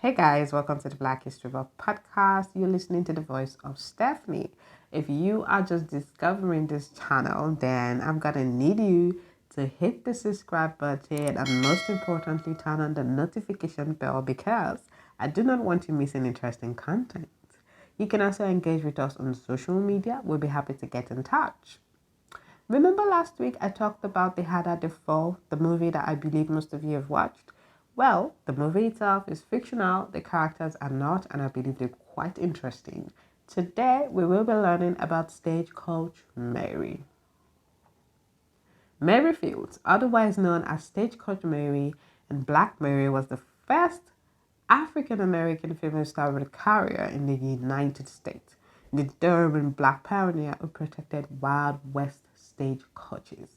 Hey guys, welcome to the Black History Book podcast. You're listening to the voice of Stephanie. If you are just discovering this channel, then I'm gonna need you to hit the subscribe button and most importantly, turn on the notification bell because I do not want you missing interesting content. You can also engage with us on social media. We'll be happy to get in touch. Remember last week I talked about The Harder They Fall, the movie that I believe most of you have watched? Well, the movie itself is fictional, the characters are not, and I believe they're quite interesting. Today, we will be learning about Stagecoach Mary. Mary Fields, otherwise known as Stagecoach Mary and Black Mary, was the first African-American female stalwart carrier in the United States, the Durham Black pioneer who protected Wild West stagecoaches.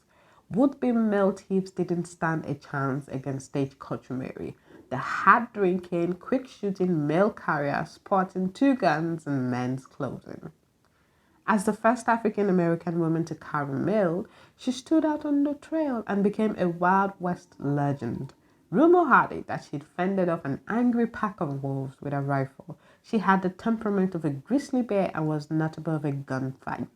Would-be male thieves didn't stand a chance against Stagecoach Mary, the hard-drinking, quick-shooting male carrier sporting 2 guns and men's clothing. As the first African-American woman to carry mail, she stood out on the trail and became a Wild West legend. Rumor had it that she'd fended off an angry pack of wolves with a rifle. She had the temperament of a grizzly bear and was not above a gunfight.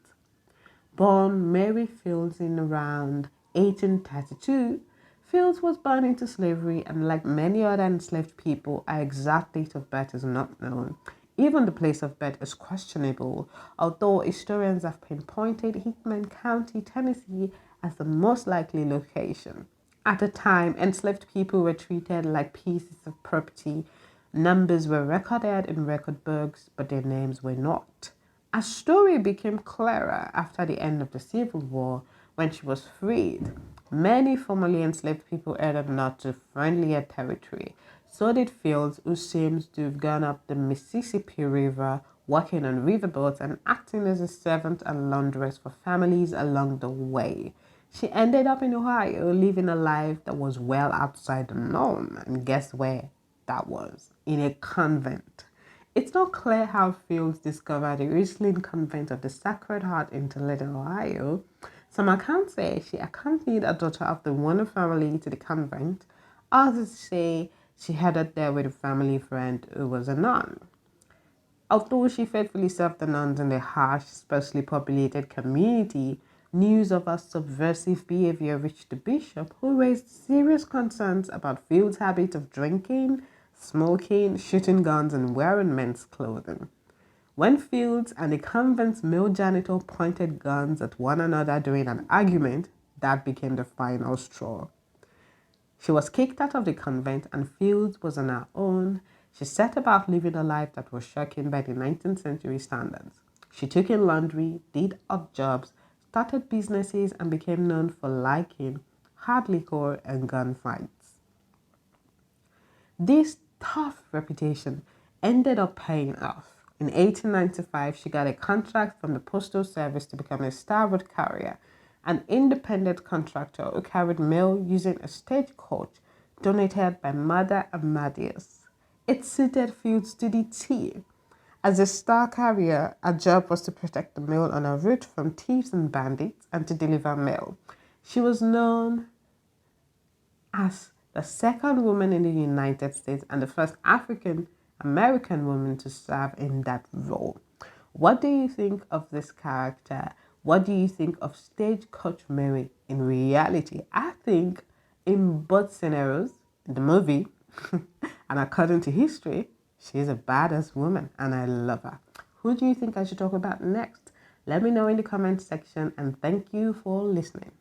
Born Mary Fields in around 1832, Fields was born into slavery, and like many other enslaved people, her exact date of birth is not known. Even the place of birth is questionable, although historians have pinpointed Hickman County, Tennessee as the most likely location. At the time, enslaved people were treated like pieces of property. Numbers were recorded in record books, but their names were not. A story became clearer after the end of the Civil War when she was freed. Many formerly enslaved people headed north to friendlier territory. So did Fields, who seems to have gone up the Mississippi River, working on riverboats and acting as a servant and laundress for families along the way. She ended up in Ohio, living a life that was well outside the norm. And guess where that was? In a convent. It's not clear how Fields discovered the Riesling Convent of the Sacred Heart in Toledo, Ohio. Some accounts say she accompanied a daughter of the Warner family to the convent. Others say she headed there with a family friend who was a nun. Although she faithfully served the nuns in the harsh, sparsely populated community, news of her subversive behavior reached the bishop, who raised serious concerns about Fields' habit of drinking, smoking, shooting guns, and wearing men's clothing. When Fields and the convent's male janitor pointed guns at one another during an argument, that became the final straw. She was kicked out of the convent and Fields was on her own. She set about living a life that was shocking by the 19th century standards. She took in laundry, did odd jobs, started businesses, and became known for liking hard liquor and gunfights. This tough reputation ended up paying off. In 1895, she got a contract from the Postal Service to become a starboard carrier, an independent contractor who carried mail using a stagecoach donated by Mother Amadeus. It suited Fields to the T. As a star carrier, her job was to protect the mail on her route from thieves and bandits and to deliver mail. She was known as the second woman in the United States and the first African American woman to serve in that role. What do you think of this character? What do you think of Stagecoach Mary in reality? I think in both scenarios, in the movie and according to history, she's a badass woman and I love her. Who do you think I should talk about next? Let me know in the comment section and thank you for listening.